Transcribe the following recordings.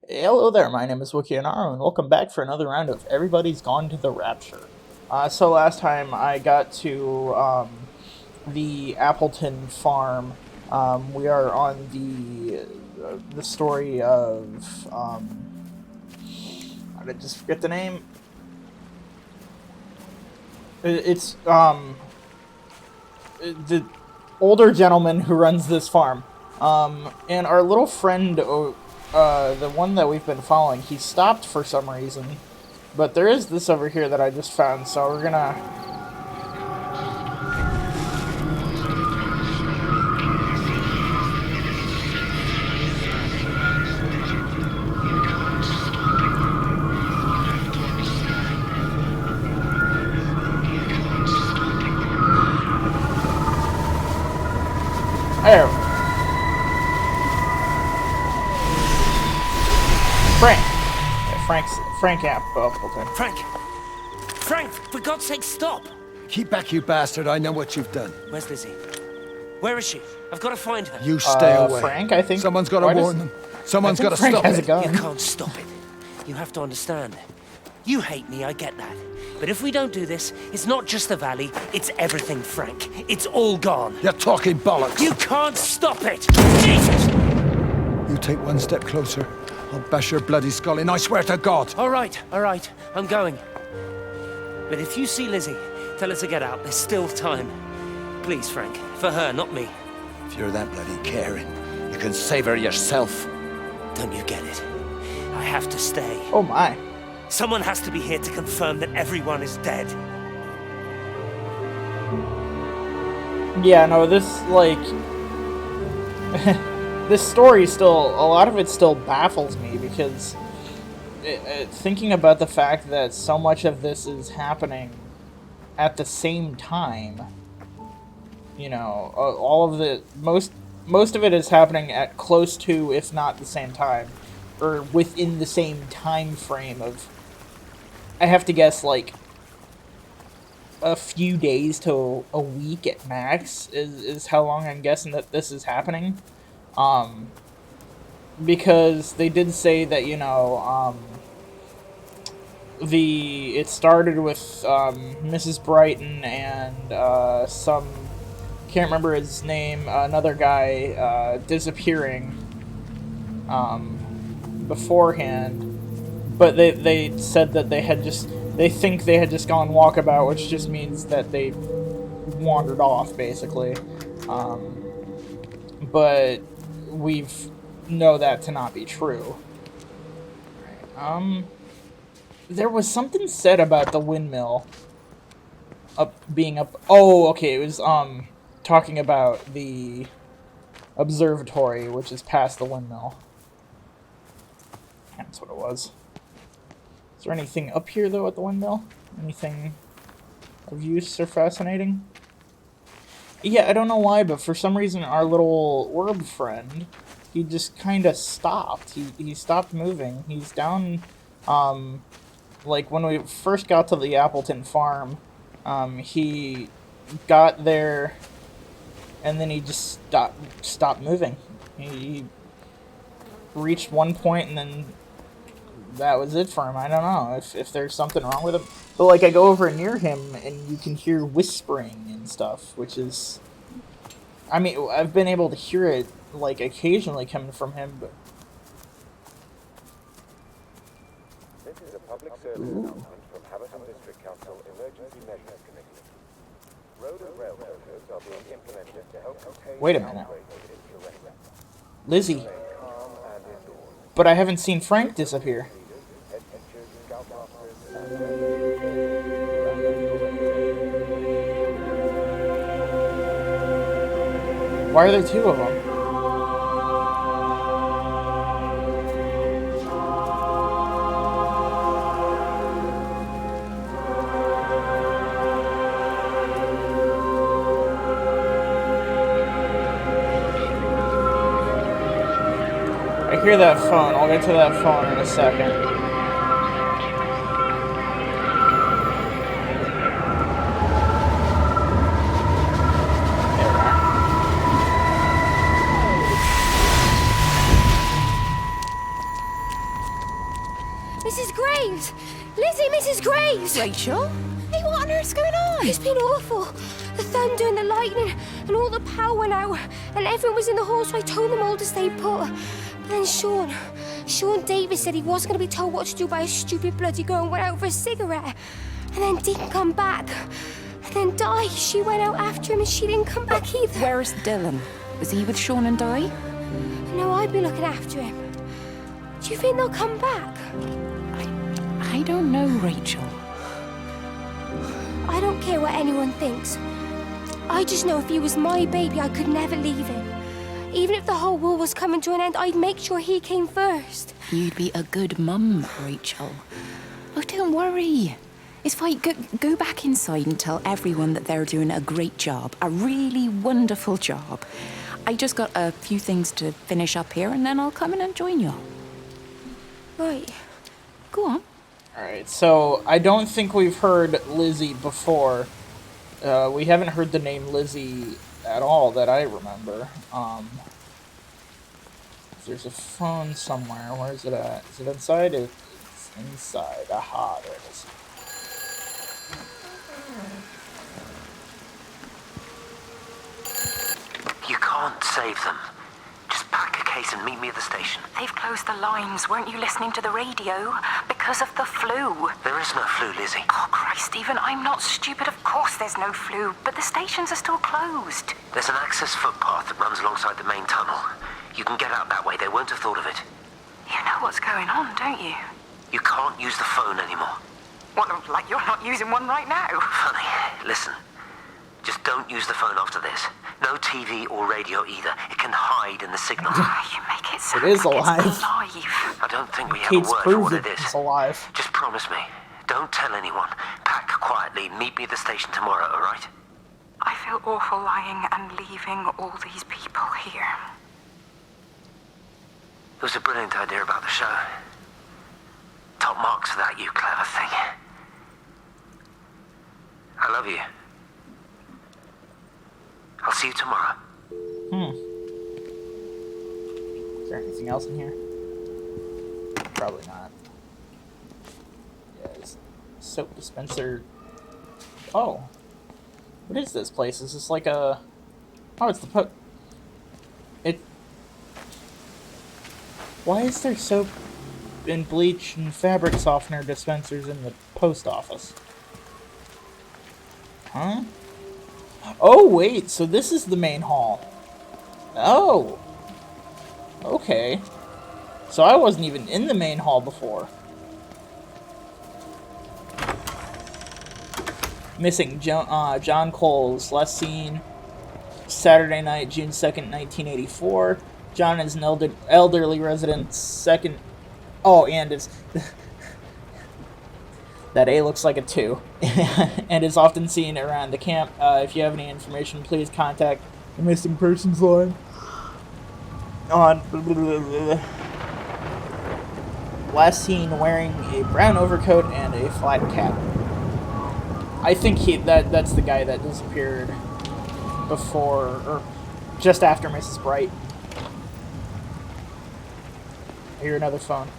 Hello there, my name is Wikianaru, and welcome back for another round of Everybody's Gone to the Rapture. So last time I got to the Appleton farm. We are on the story of I did just forget the name. It's the older gentleman who runs this farm. And our little friend, the one that we've been following, he stopped for some reason. But there is this over here that I just found, so we're gonna... There. Frank. Yeah, Frank Appleton. Frank, for God's sake, stop! Keep back, you bastard. I know what you've done. Where's Lizzie? Where is she? I've got to find her. You stay away. Frank, I think... Someone's got to warn them. Someone's got to Frank stop has it. a gun. You can't stop it. You have to understand. You hate me, I get that. But if we don't do this, it's not just the valley, it's everything, Frank. It's all gone. You're talking bollocks. You can't stop it! Jesus! You take one step closer, I'll bash your bloody skull in, I swear to God. All right, I'm going. But if you see Lizzie, tell her to get out. There's still time. Please, Frank. For her, not me. If you're that bloody caring, you can save her yourself. Don't you get it? I have to stay. Oh my. Someone has to be here to confirm that everyone is dead. Yeah, no, this, like... this story still... A lot of it still baffles me, because... thinking about the fact that so much of this is happening at the same time... You know, all of the... Most of it is happening at close to, if not the same time. Or within the same time frame of... I have to guess, like, a few days to a week at max is how long I'm guessing that this is happening. Because they did say that, you know, it started with Mrs. Brighton and some, can't remember his name, another guy disappearing beforehand. But they said that they think they had just gone walkabout, which just means that they wandered off, basically. But we know that to not be true. There was something said about the windmill being up. Oh, okay, it was talking about the observatory, which is past the windmill. That's what it was. Is there anything up here, though, at the windmill? Anything of use or fascinating? Yeah, I don't know why, but for some reason our little orb friend, he just kind of stopped. He stopped moving. He's down, like, when we first got to the Appleton farm, he got there, and then he just stopped moving. He reached one point, and then that was it for him. I don't know if there's something wrong with him. But, like, I go over near him, and you can hear whispering and stuff, which is... I mean, I've been able to hear it, like, occasionally coming from him, but... This is a public service announcement from Haverton District Council Emergency Measures Committee. Road and rail closures are being implemented to help contain... Wait a minute. ...in Lizzie. calm and indoors. But I haven't seen Frank disappear. Why are there two of them? I hear that phone. I'll get to that phone in a second. Mrs. Graves! Lizzie, Mrs. Graves! Rachel? Hey, what on earth's going on? It's been awful. The thunder and the lightning and all the power went out and everyone was in the hall, so I told them all to stay put. But then Sean Davis said he wasn't going to be told what to do by a stupid bloody girl and went out for a cigarette. And then didn't come back. And then Di, she went out after him and she didn't come back either. Where's Dylan? Was he with Sean and Di? No, I'd be looking after him. Do you think they'll come back? I don't know, Rachel. I don't care what anyone thinks. I just know if he was my baby, I could never leave him. Even if the whole world was coming to an end, I'd make sure he came first. You'd be a good mum, Rachel. Oh, don't worry. It's fine. Go back inside and tell everyone that they're doing a great job. A really wonderful job. I just got a few things to finish up here, and then I'll come in and join you. Right. Go on. Alright, so I don't think we've heard Lizzie before. We haven't heard the name Lizzie at all that I remember. There's a phone somewhere. Where is it at? Is it inside? It's inside. Aha, there it is. You can't save them. Just pack a case and meet me at the station. They've closed the lines. Weren't you listening to the radio? Because of the flu. There is no flu, Lizzie. Oh, Christ, Stephen, I'm not stupid. Of course there's no flu, but the stations are still closed. There's an access footpath that runs alongside the main tunnel. You can get out that way. They won't have thought of it. You know what's going on, don't you? You can't use the phone anymore. What, like you're not using one right now? Funny. Listen. Just don't use the phone after this. No TV or radio either. It can hide in the signal. You make it sound It is like alive. it's alive. I don't think we have Kate's a word for proves what it it is. it's alive. Just promise me. Don't tell anyone. Pack quietly and meet me at the station tomorrow, all right? I feel awful lying and leaving all these people here. It was a brilliant idea about the show. Top marks for that, you clever thing. I love you. I'll see you tomorrow. Is there anything else in here? Probably not. Yes. Soap dispenser. Oh. What is this place? Is this like a... Oh, it's the It... Why is there soap and bleach and fabric softener dispensers in the post office? Huh? Oh, wait, so this is the main hall. Oh. Okay. So I wasn't even in the main hall before. Missing John Coles, last seen Saturday night, June 2nd, 1984. John is an elderly resident, second... Oh, and it's... That A looks like a 2. And is often seen around the camp. If you have any information, please contact the missing persons line. On... Last seen wearing a brown overcoat and a flat cap. I think that's the guy that disappeared before, or just after Mrs. Bright. I hear another phone.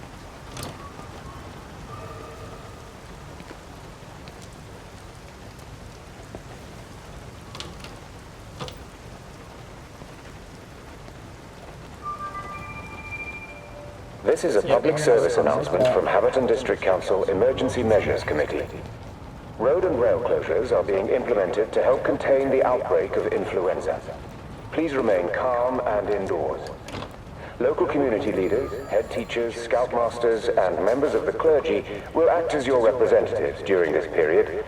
This is a public service announcement from Haverton District Council Emergency Measures Committee. Road and rail closures are being implemented to help contain the outbreak of influenza. Please remain calm and indoors. Local community leaders, head teachers, scoutmasters, and members of the clergy will act as your representatives during this period.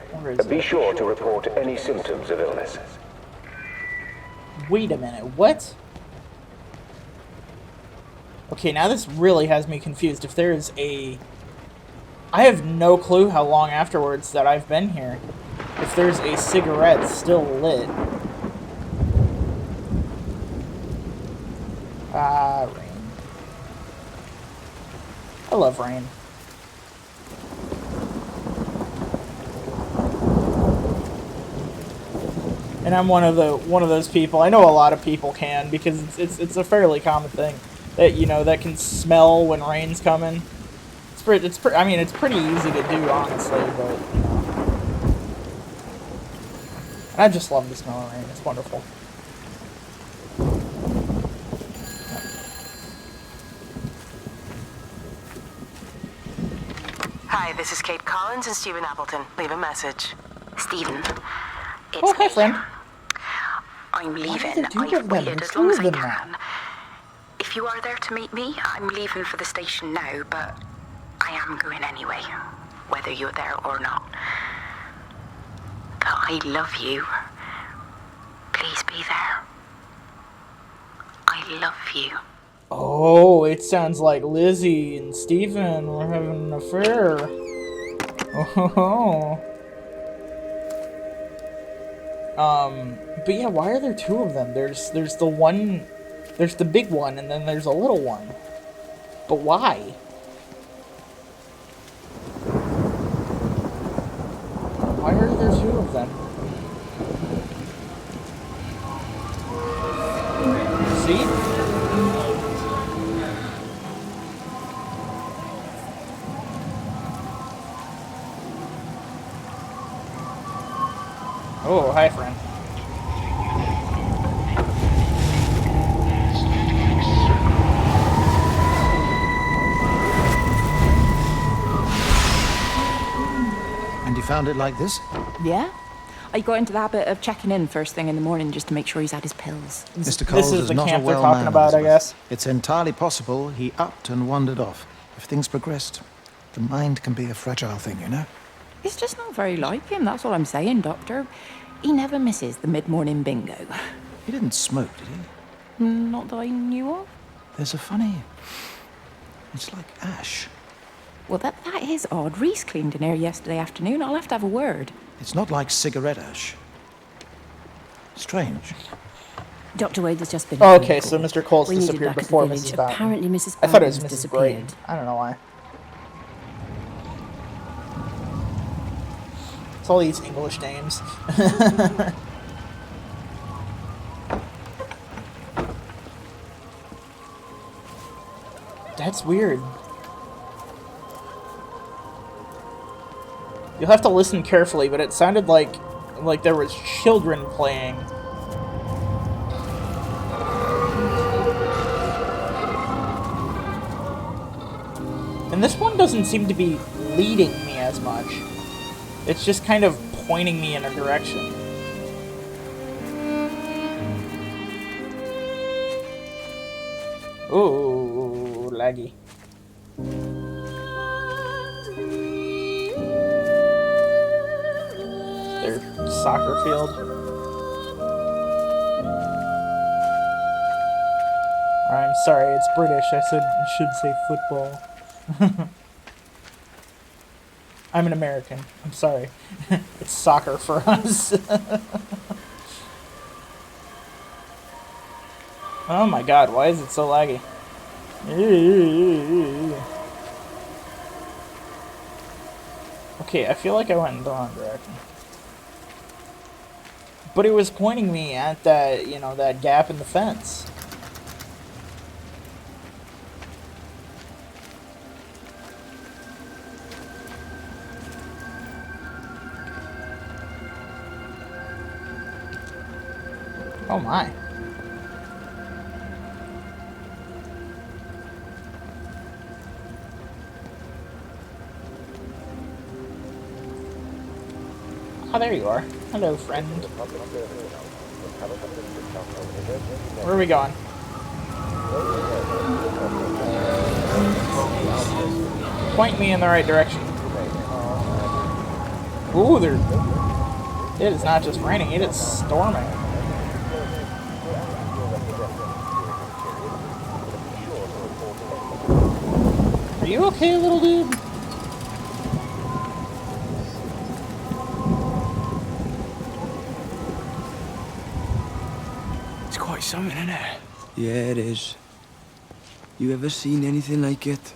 Be sure to report any symptoms of illness. Wait a minute, what? Okay, now this really has me confused. If there is a... I have no clue how long afterwards that I've been here. If there's a cigarette still lit. Rain. I love rain. And I'm one of those people. I know a lot of people can, because it's a fairly common thing that, you know, that can smell when rain's coming. I mean, it's pretty easy to do, honestly, but, you know. I just love the snow and rain. It's wonderful. Hi, this is Kate Collins and Stephen Appleton. Leave a message. Stephen, it's Oh, hi, me. friend. I'm Why leaving. did they do I've them? waited There's as long as two I of them can. If you are there to meet me, I'm leaving for the station now, but I am going anyway, whether you're there or not. But I love you. Please be there. I love you. Oh, it sounds like Lizzie and Stephen were having an affair. Oh. But yeah, why are there two of them? There's the one, there's the big one, and then there's a little one. But why? Why are there two of them? See? Oh, hi, friend. And you found it like this? Yeah? I got into the habit of checking in first thing in the morning just to make sure he's had his pills. Mr. Coles is is the not a camp they're well talking man, about, I Elizabeth. guess. It's entirely possible he upped and wandered off. If things progressed, the mind can be a fragile thing, you know? It's just not very like him, that's all I'm saying, Doctor. He never misses the mid-morning bingo. He didn't smoke, did he? Not that I knew of. There's a funny... It's like ash. Well, that is odd. Reese cleaned in here yesterday afternoon. I'll have to have a word. It's not like cigarette ash. Strange. Dr. Wade has just been. Oh, okay, so Mr. Coles We needed disappeared back at the before village. Mrs. Bowden. Apparently, Mrs. I thought it was Bowden Mrs. has Braden. disappeared. I don't know why. It's all these English names. That's weird. You'll have to listen carefully, but it sounded like there was children playing. And this one doesn't seem to be leading me as much. It's just kind of pointing me in a direction. Ooh, laggy. Their soccer field. I'm sorry, it's British. I should say football. I'm an American. I'm sorry. It's soccer for us. Oh my god, why is it so laggy? Okay, I feel like I went in the wrong direction. But it was pointing me at that, you know, that gap in the fence. Oh my. Oh, there you are. Hello, friend. Where are we going? Point me in the right direction. Ooh, it is not just raining, it is storming. Are you okay, little dude? It's quite something, isn't it? Yeah, it is. You ever seen anything like it?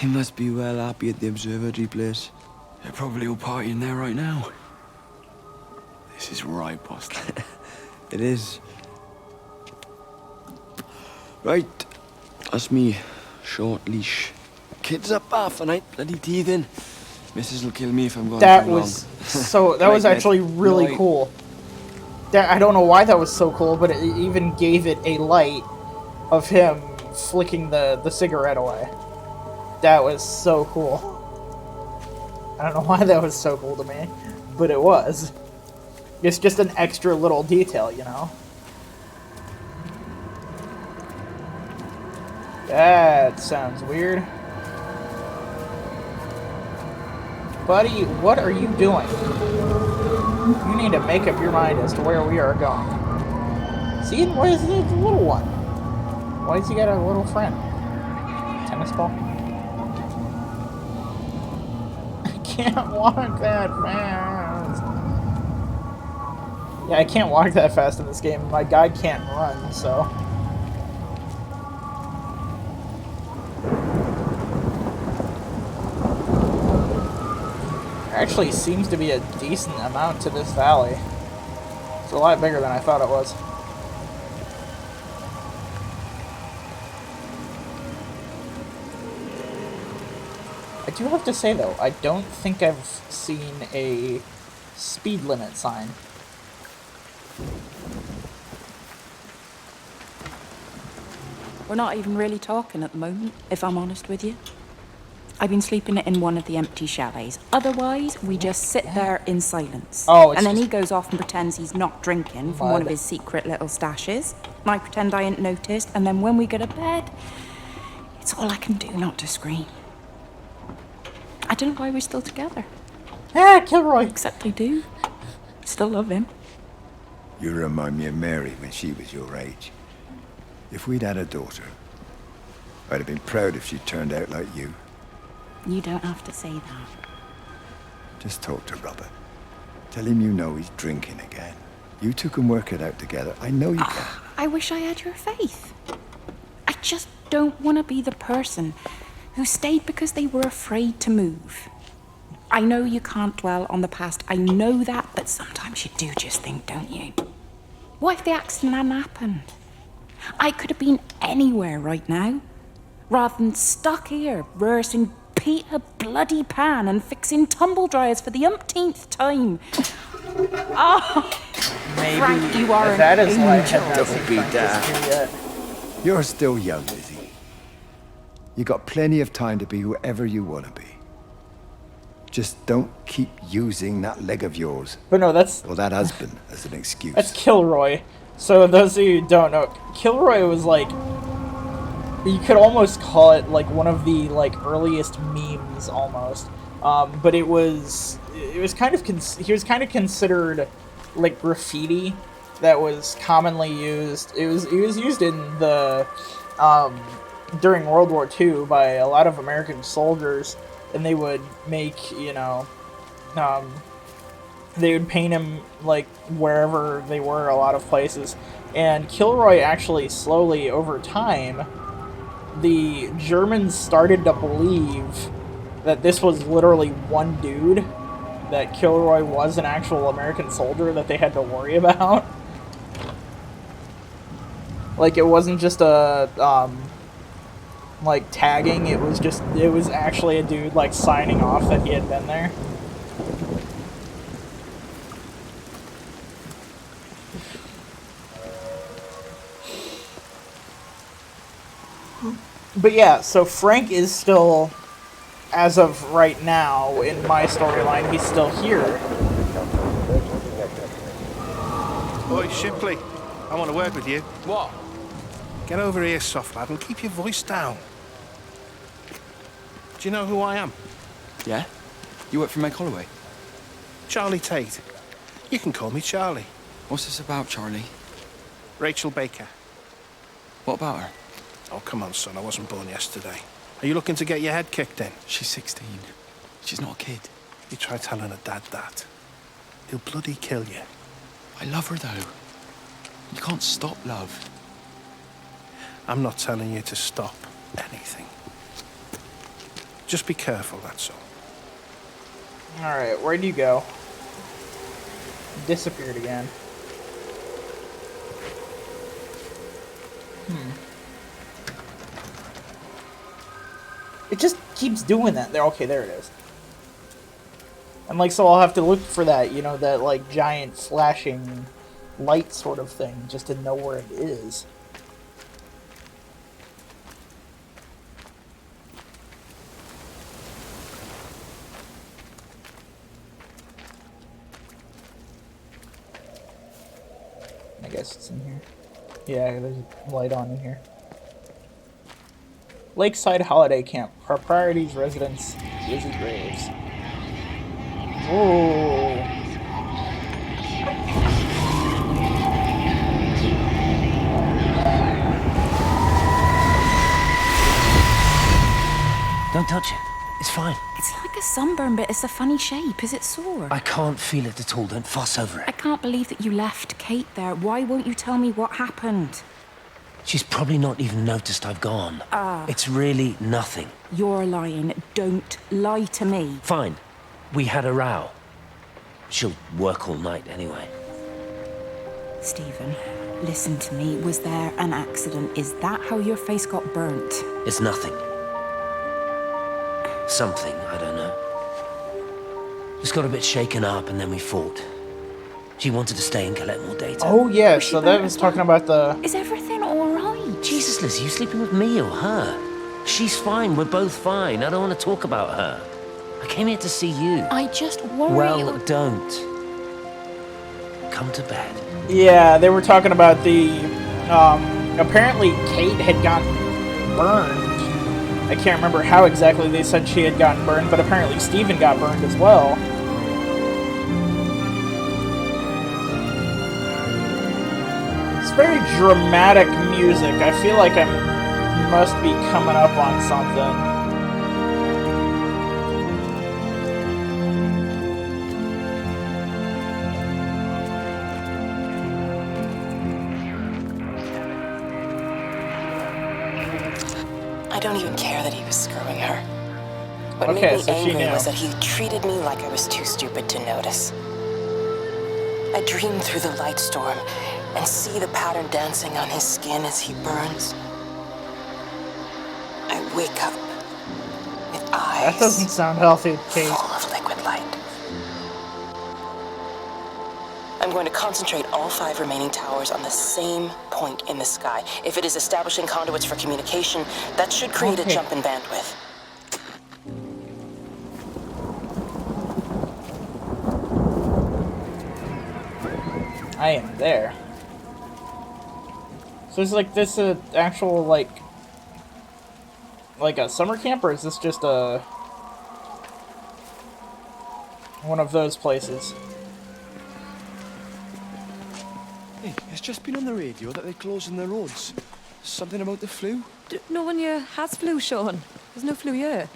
They must be well happy at the observatory place. They're probably all partying there right now. This is right, Boston. It is. Right, that's me Short leash. Kids up half a night, bloody teething. Missus will kill me if I'm gone That too long. was so. That was actually really cool. That, I don't know why that was so cool, but it even gave it a light of him flicking the cigarette away. That was so cool. I don't know why that was so cool to me, but it was. It's just an extra little detail, you know? That sounds weird. Buddy, what are you doing? You need to make up your mind as to where we are going. See, where's the little one? Why has he got a little friend? Tennis ball? I can't walk that fast. Yeah, I can't walk that fast in this game. My guy can't run, so... There actually seems to be a decent amount to this valley. It's a lot bigger than I thought it was. I do have to say, though, I don't think I've seen a speed limit sign. We're not even really talking at the moment, if I'm honest with you. I've been sleeping in one of the empty chalets. Otherwise, we just sit there in silence. Oh, and then he goes off and pretends he's not drinking from one of his secret little stashes. And I pretend I ain't noticed. And then when we go to bed, it's all I can do not to scream. I don't know why we're still together. Ah, Kilroy. Except I do. Still love him. You remind me of Mary when she was your age. If we'd had a daughter, I'd have been proud if she turned out like you. You don't have to say that. Just talk to Robert. Tell him you know he's drinking again. You two can work it out together. I know you can. I wish I had your faith. I just don't want to be the person who stayed because they were afraid to move. I know you can't dwell on the past. I know that, but sometimes you do just think, don't you? What if the accident hadn't happened? I could have been anywhere right now, rather than stuck here rehearsing Peter bloody Pan and fixing tumble dryers for the umpteenth time. Oh, maybe Frank, you are that an is why I angel. have not seen Frank this year yet. You're still young, Lizzie. You got plenty of time to be whoever you want to be. Just don't keep using that leg of yours. But no, that's... Or that husband as an excuse. That's Kilroy. So those of you who don't know, Kilroy was like... You could almost call it like one of the like earliest memes almost. But it was kind of... he was kind of considered like graffiti that was commonly used. It was used in the... during World War II by a lot of American soldiers. And they would make, you know, they would paint him, like, wherever they were, a lot of places. And Kilroy actually, slowly, over time, the Germans started to believe that this was literally one dude, that Kilroy was an actual American soldier that they had to worry about. Like, it wasn't just a, like tagging, it was actually a dude like signing off that he had been there. But yeah, so Frank is still, as of right now, in my storyline, he's still here. Oi, Shipley, I want to work with you. What? Get over here, soft lad, and keep your voice down. Do you know who I am? Yeah? You work for Meg Holloway? Charlie Tate. You can call me Charlie. What's this about, Charlie? Rachel Baker. What about her? Oh, come on, son. I wasn't born yesterday. Are you looking to get your head kicked in? She's 16. She's not a kid. You try telling her dad that. He'll bloody kill you. I love her, though. You can't stop love. I'm not telling you to stop anything. Just be careful, that's all. Alright, where'd you go? Disappeared again. It just keeps doing that. There, okay, there it is. And like, so I'll have to look for that, you know, that like giant flashing light sort of thing, just to know where it is. I guess it's in here. Yeah, there's a light on in here. Lakeside Holiday Camp. Proprieties, residents, Lizzie Graves. Whoa. Don't touch it. It's fine. It's like a sunburn, but it's a funny shape. Is it sore? I can't feel it at all. Don't fuss over I it. can't believe that you left Kate there. Why won't you tell me what happened? She's probably not even noticed I've gone. It's really nothing. You're lying. Don't lie to me. Fine. We had a row. She'll work all night anyway. Stephen, listen to me. Was there an accident? Is that how your face got burnt? It's nothing. Something, I don't know. Just got a bit shaken up and then we fought. She wanted to stay and collect more data. Oh yeah, so that was talking about the... Is everything all right? Jesus, Liz, are you sleeping with me or her? She's fine, we're both fine. I don't want to talk about her. I came here to see you. I just worry... Well, don't. Come to bed. Yeah, they were talking about the... apparently Kate had gotten burned. I can't remember how exactly they said she had gotten burned, but apparently Stephen got burned as well. It's very dramatic music. I feel like I must be coming up on something. I don't even care that he was screwing her. What Okay, made me so she angry knew. was that he treated me like I was too stupid to notice. I dream through the light storm and see the pattern dancing on his skin as he burns. I wake up with eyes That doesn't sound healthy, Kate. full of liquid light. I'm going to concentrate all 5 remaining towers on the same point in the sky. If it is establishing conduits for communication, that should create a jump in bandwidth. I am there. So is like this a actual like a summer camp, or is this just a one of those places? Hey, it's just been on the radio that they're closing the roads. Something about the flu? No one here has flu, Sean. There's no flu here.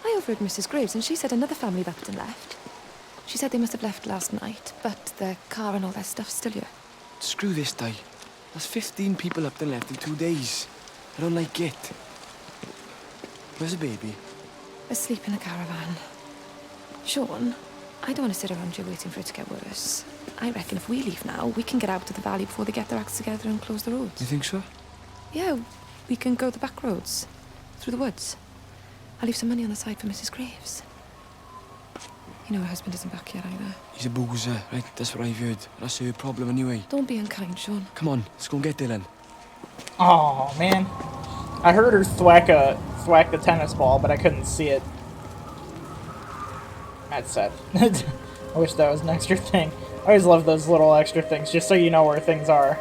I overheard Mrs. Graves, and she said another family left and left. She said they must have left last night, but their car and all their stuff's still here. Screw this, Di. There's 15 people up and left in 2 days. I don't like it. Where's the baby? Asleep in the caravan. Sean, I don't want to sit around here waiting for it to get worse. I reckon if we leave now, we can get out to the valley before they get their acts together and close the roads. You think so? Yeah, we can go the back roads, through the woods. I'll leave some money on the side for Mrs. Graves. You know her husband isn't back yet either. He's a boozer, right? That's what I've heard. That's her problem anyway. Don't be unkind, Sean. Come on, let's go and get Dylan. Oh man, I heard her thwack the tennis ball, but I couldn't see it. That's sad. I wish that was an extra thing. I always love those little extra things, just so you know where things are.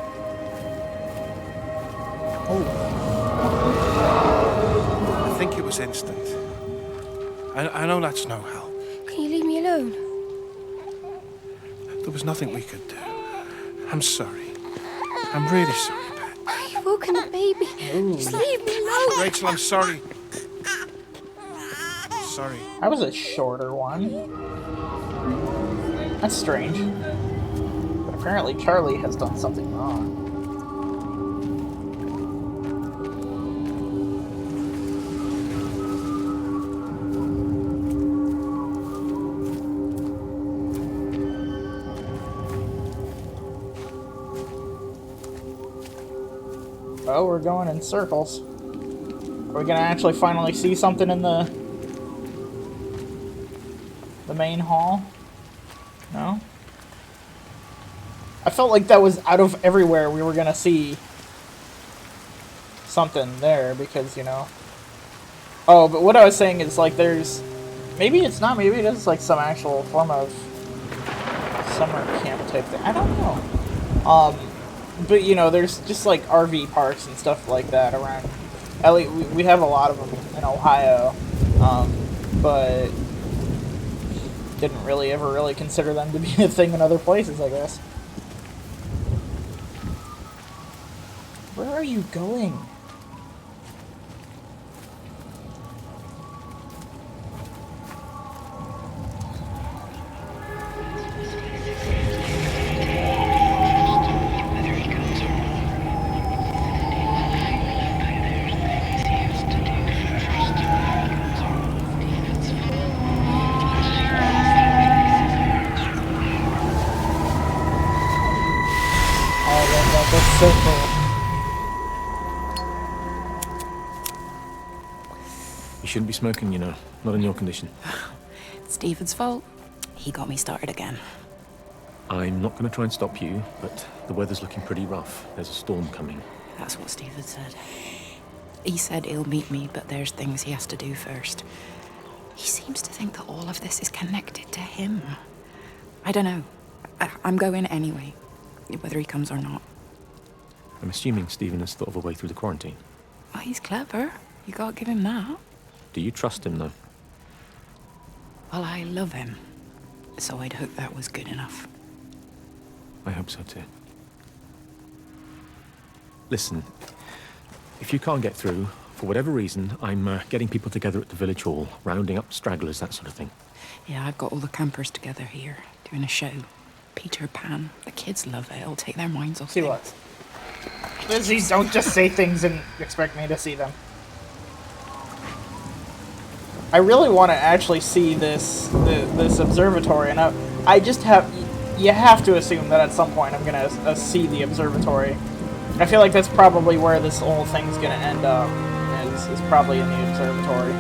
I think it was instant. I know that's no help. Can you leave me alone? There was nothing we could do. I'm sorry. I'm really sorry, Pat. You've woken the baby. Just leave me alone. Rachel, I'm sorry. Sorry. That was a shorter one. That's strange. But apparently Charlie has done something wrong. Oh, we're going in circles. Are we gonna actually finally see something in the main hall? No? I felt like that was out of everywhere we were gonna see something there because, you know. Oh, but what I was saying is like there's maybe it's not, maybe it is like some actual form of summer camp type thing. I don't know. But you know, there's just like RV parks and stuff like that around. At least we have a lot of them in Ohio, but didn't really ever consider them to be a thing in other places, I guess. Where are you going? That's so cool. You shouldn't be smoking, you know. Not in your condition. It's Stephen's fault. He got me started again. I'm not going to try and stop you, but the weather's looking pretty rough. There's a storm coming. That's what Stephen said. He said he'll meet me, but there's things he has to do first. He seems to think that all of this is connected to him. I don't know. I'm going anyway, whether he comes or not. I'm assuming Stephen has thought of a way through the quarantine. Well, he's clever. You gotta give him that. Do you trust him, though? Well, I love him. So I'd hope that was good enough. I hope so, too. Listen, if you can't get through, for whatever reason, I'm getting people together at the village hall, rounding up stragglers, that sort of thing. Yeah, I've got all the campers together here, doing a show. Peter Pan. The kids love it. It'll take their minds off things. What? Lizzie, don't just say things and expect me to see them. I really want to actually see this observatory, and I just have... You have to assume that at some point I'm gonna see the observatory. I feel like that's probably where this whole thing's gonna end up, is probably in the observatory.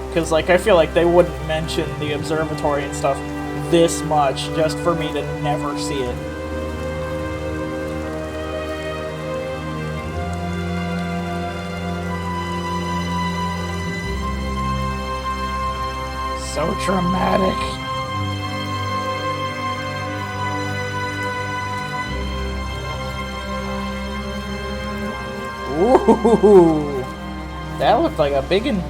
Because, like, I feel like they wouldn't mention the observatory and stuff this much just for me to never see it. So dramatic. Ooh, that looked like a big one.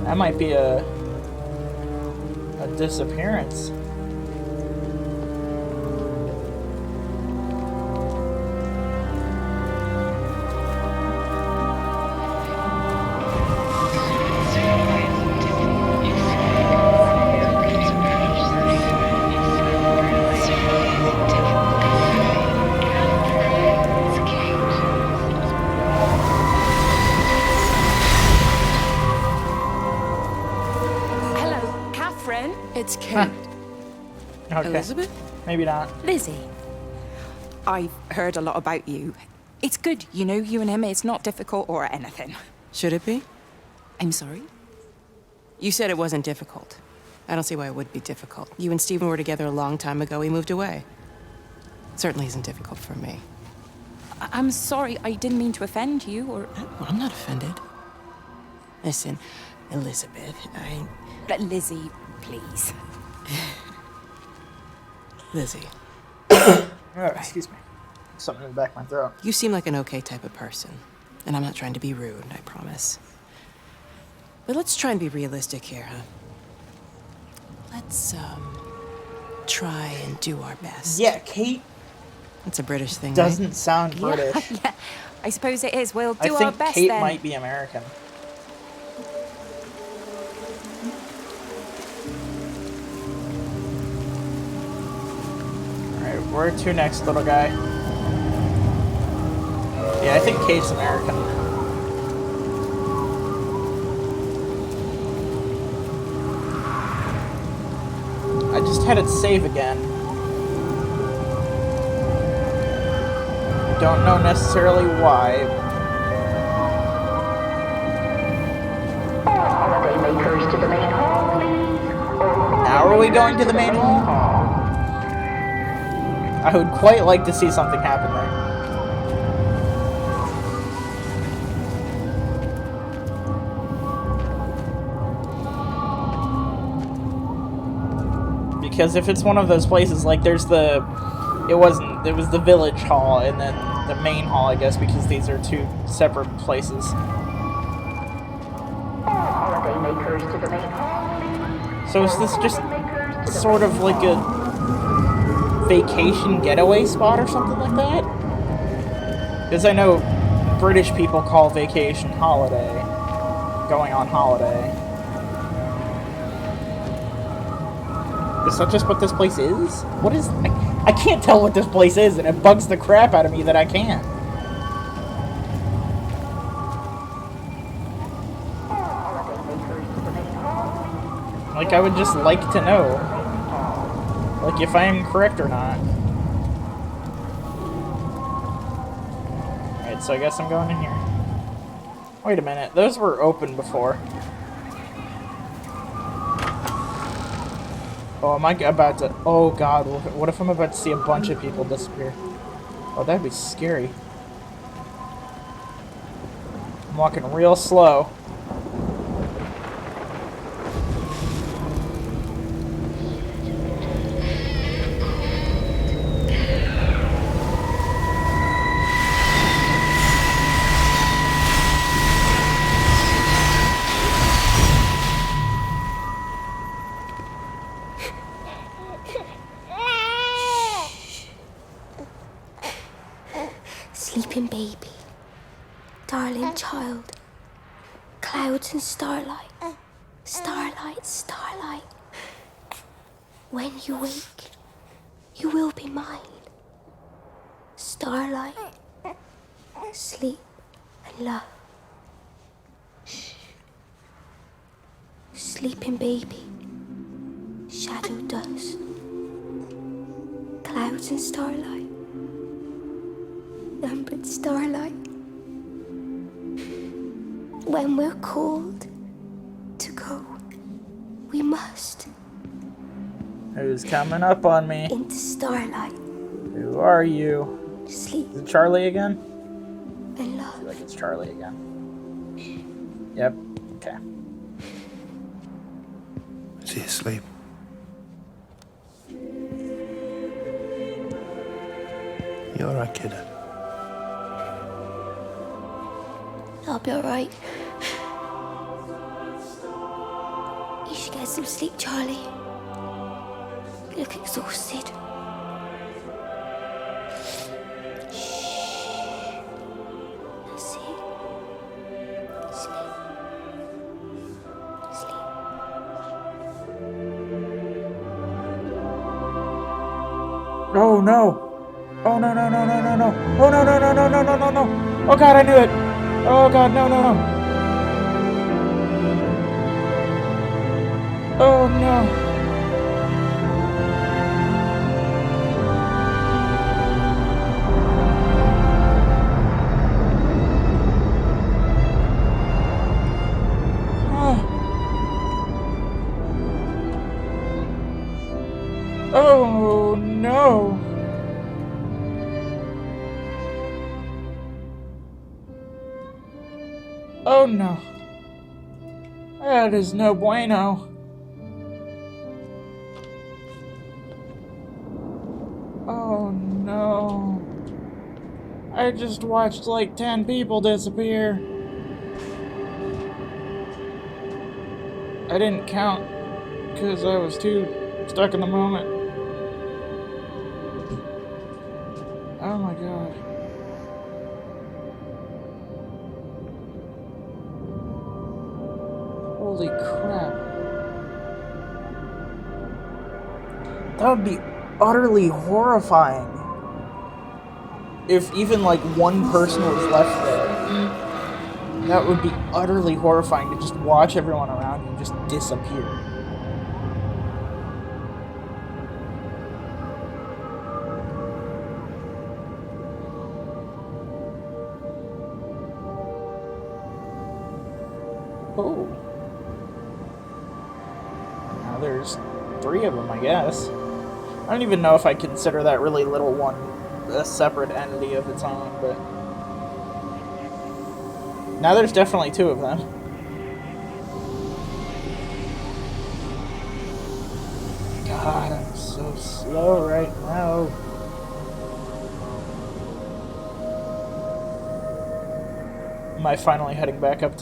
That might be a disappearance. It's Kate. Okay. Elizabeth? Maybe not. Lizzie. I've heard a lot about you. It's good, you know, you and him. It's not difficult or anything. Should it be? I'm sorry? You said it wasn't difficult. I don't see why it would be difficult. You and Stephen were together a long time ago. He moved away. It certainly isn't difficult for me. I'm sorry. I didn't mean to offend you, or... Well, I'm not offended. Listen, Elizabeth, Lizzie, please. Lizzie. Oh, excuse me. Something in the back of my throat. You seem like an okay type of person. And I'm not trying to be rude, I promise. But let's try and be realistic here, huh? Let's, try and do our best. Yeah, Kate... That's a British thing, doesn't right? sound British. Yeah, I suppose it is. We'll do I our think best Kate then. might be American. Alright, where to next, little guy? Yeah, I think Kate's American. I just had it save again. Don't know necessarily why. Holidaymakers to the main hall, please. Now are we going to the main hall? I would quite like to see something happen there. Because if it's one of those places, like there's the... It was the village hall and then the main hall, I guess, because these are two separate places. Holidaymakers to the main hall, please. So is this just sort of like a vacation getaway spot or something like that? Because I know British people call vacation holiday. Going on holiday. Is that just what this place is? What is... I can't tell what this place is, and it bugs the crap out of me that I can't. Like, I would just like to know. Like, if I am correct or not. Alright, so I guess I'm going in here. Wait a minute, those were open before. Oh, am I about to... Oh, God. What if I'm about to see a bunch of people disappear? Oh, that'd be scary. I'm walking real slow. Sleeping baby, darling child, clouds and starlight, starlight, starlight. When you wake, you will be mine. Starlight, sleep and love. Sleeping baby, shadow dust, clouds and starlight. Numbered starlight. When we're called to go, we must. Who's coming up on me? Into starlight. Who are you? Sleep. Is it Charlie again? And love. I feel like it's Charlie again. Yep. Okay. Is he asleep? You alright, kid? I'll be alright. You should get some sleep, Charlie. You look exhausted. Shh. That's it. Sleep. Sleep. Oh no! Oh no no no no no no! Oh no no no no no no no no! Oh God, I knew it! Oh God, no no no! Oh no! Oh no! Oh no. That is no bueno. Oh no. I just watched like 10 people disappear. I didn't count because I was too stuck in the moment. Oh my God. Holy crap. That would be utterly horrifying. If even like one person was left there. That would be utterly horrifying to just watch everyone around you just disappear. Oh. Now there's 3 of them, I guess. I don't even know if I consider that really little one a separate entity of its own, but... Now there's definitely 2 of them. God, I'm so slow right now. Am I finally heading back up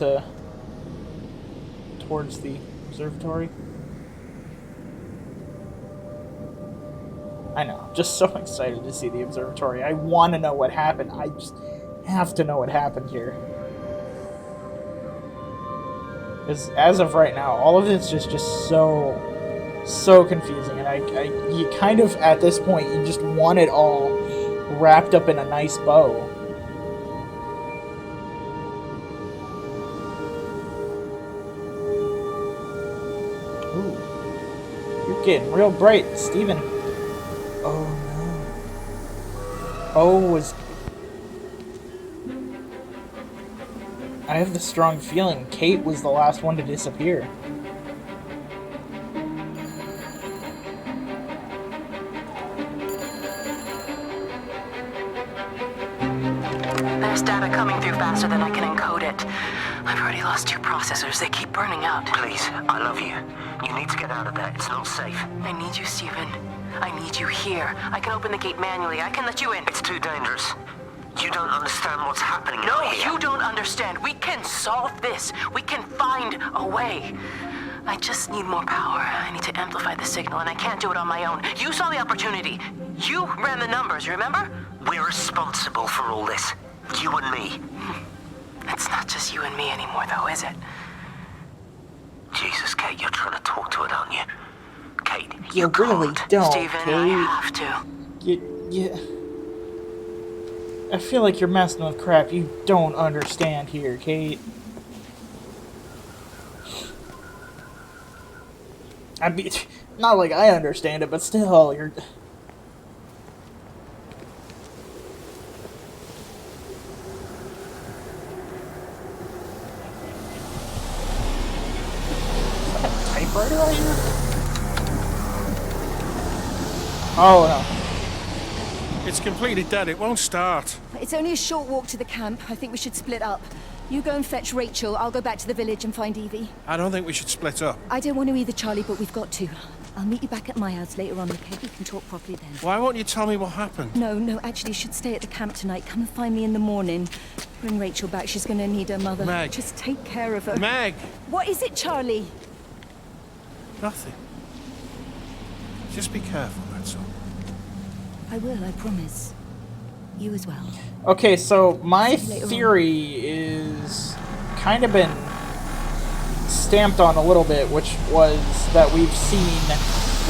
towards the observatory? I know, I'm just so excited to see the observatory. I want to know what happened. I just have to know what happened here. Because as of right now, all of it's just so confusing, and you kind of, at this point, you just want it all wrapped up in a nice bow. Ooh. You're getting real bright, Steven. Oh no. Oh, I have the strong feeling Kate was the last one to disappear. There's data coming through faster than I can encode it. I've already lost 2 processors. They keep burning out. Please, I love you. You need to get out of there. It's not safe. I need you, Stephen. I need you here. I can open the gate manually. I can let you in. It's too dangerous. You don't understand what's happening No, out here. you don't understand. We can solve this. We can find a way. I just need more power. I need to amplify the signal, and I can't do it on my own. You saw the opportunity. You ran the numbers, remember? We're responsible for all this. You and me. It's not just you and me anymore, though, is it? Jesus, Kate, you're trying to talk to it, aren't you? Kate, you really don't, Stephen, Kate. I have to. I feel like you're messing with crap you don't understand here, Kate. I mean, not like I understand it, but still, you're... Typewriter right here? Oh no. It's completely dead. It won't start. It's only a short walk to the camp. I think we should split up. You go and fetch Rachel. I'll go back to the village and find Evie. I don't think we should split up. I don't want to either, Charlie, but we've got to. I'll meet you back at my house later on, okay? We can talk properly then. Why won't you tell me what happened? No, actually, you should stay at the camp tonight. Come and find me in the morning. Bring Rachel back. She's going to need her mother. Meg. Just take care of her. Meg! What is it, Charlie? Nothing. Just be careful, that's all. I will, I promise. You as well. Okay, so my theory is kind of been stamped on a little bit, which was that we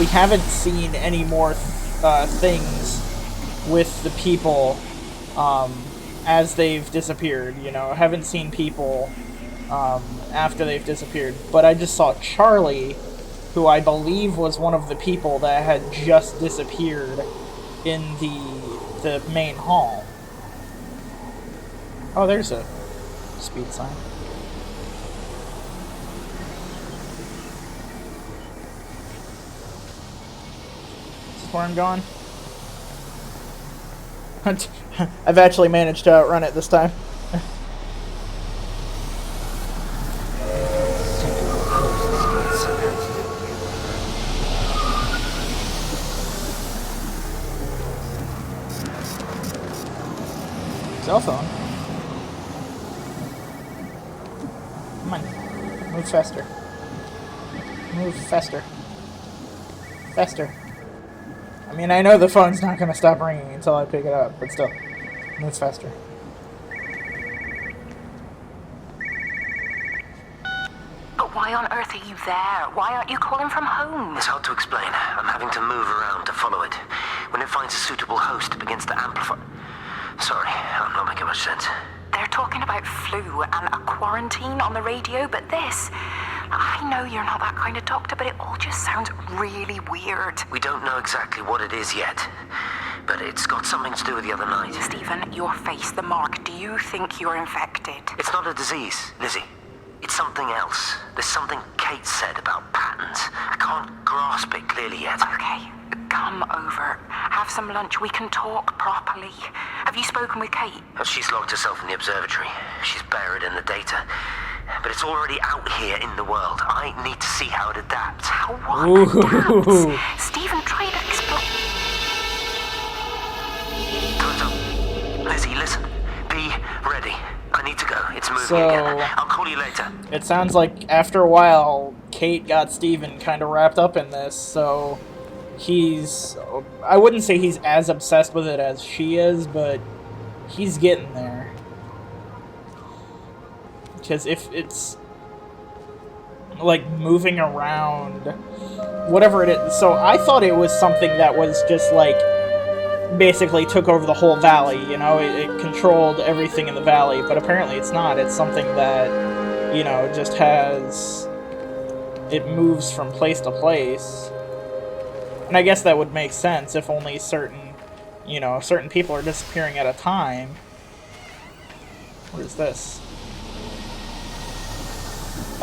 haven't seen any more things with the people as they've disappeared, you know. I haven't seen people after they've disappeared, but I just saw Charlie, who I believe was one of the people that had just disappeared in the main hall. Oh, there's a speed sign. Is this where I'm going? I've actually managed to outrun it this time. Cell phone. Come on. Move faster. Move faster. Faster. I mean, I know the phone's not going to stop ringing until I pick it up, but still. Move faster. But why on earth are you there? Why aren't you calling from home? It's hard to explain. I'm having to move around to follow it. When it finds a suitable host, it begins to amplify. Sorry, I'm not making much sense. They're talking about flu and a quarantine on the radio, but this... I know you're not that kind of doctor, but it all just sounds really weird. We don't know exactly what it is yet, but it's got something to do with the other night. Stephen, your face, the mark, do you think you're infected? It's not a disease, Lizzie. It's something else. There's something Kate said about patterns. I can't grasp it clearly yet. Okay, come over. Have some lunch. We can talk properly. Have you spoken with Kate? She's locked herself in the observatory. She's buried in the data. But it's already out here in the world. I need to see how it adapts. How what adapts? Stephen, try to explain. Time's up. Lizzie, listen. Be ready. I need to go. It's moving So, again. I'll call you later. It sounds like after a while, Kate got Stephen kind of wrapped up in this, so he's... I wouldn't say he's as obsessed with it as she is, but he's getting there. Because if it's, like, moving around, whatever it is... So I thought it was something that was just, like, basically took over the whole valley, you know? It controlled everything in the valley, but apparently it's not. It's something that, you know, just has... It moves from place to place. And I guess that would make sense if only certain, you know, certain people are disappearing at a time. What is this?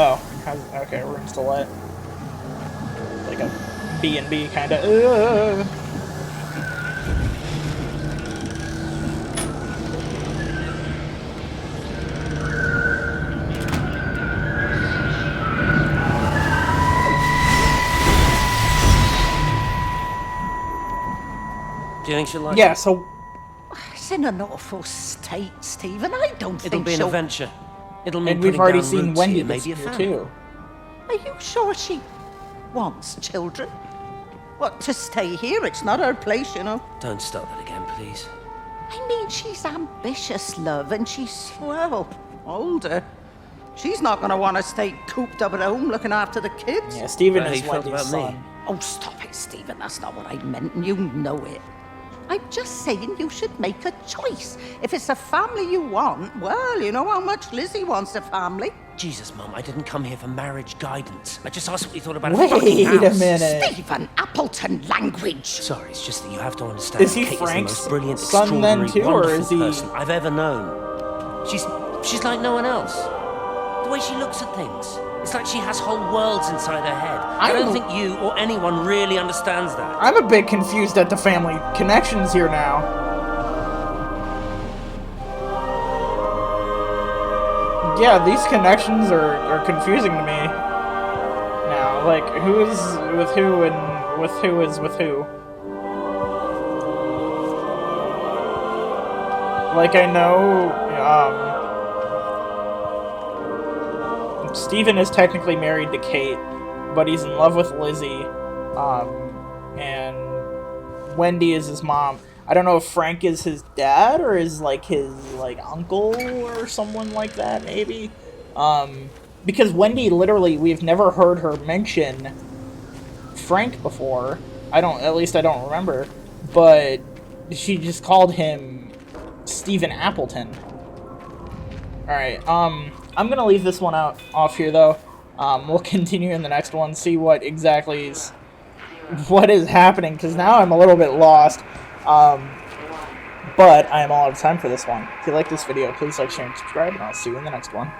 Oh, okay, rooms to let. Like a B&B kind of. Do you think she'll like Yeah, it? so... It's in an awful state, Stephen. I don't It'll think be an she'll... adventure. It'll mean And we've putting already down seen roots Wendy here, this maybe a year, family. too. Are you sure she wants children? What, to stay here? It's not her place, you know. Don't start that again, please. I mean, she's ambitious, love, and she's, well, older. She's not going to want to stay cooped up at home looking after the kids. Yeah, Stephen How is you felt Wendy's about me? son. Oh, stop it, Stephen. That's not what I meant, and you know it. I'm just saying you should make a choice. If it's a family you want, well, you know how much Lizzie wants a family. Jesus, Mum, I didn't come here for marriage guidance. I just asked what you thought about Wait a fucking house. a minute. Stephen Appleton language. Sorry, it's just that you have to understand. Is he Kate Frank's is the most brilliant, son then extraordinary, too, or wonderful is he- person I've ever known. She's like no one else. The way she looks at things. It's like she has whole worlds inside her head. I don't think you or anyone really understands that. I'm a bit confused at the family connections here now. Yeah, these connections are confusing to me. Now, like, who is with who and with who is with who? Like, I know, Stephen is technically married to Kate, but he's in love with Lizzie, and Wendy is his mom. I don't know if Frank is his dad or is like his uncle or someone like that, maybe. Because Wendy literally, we've never heard her mention Frank before. At least I don't remember. But she just called him Stephen Appleton. Alright, I'm gonna leave this one off here though. We'll continue in the next one, see what exactly is happening, because now I'm a little bit lost. But I am all out of time for this one. If you like this video, please like, share, and subscribe, and I'll see you in the next one.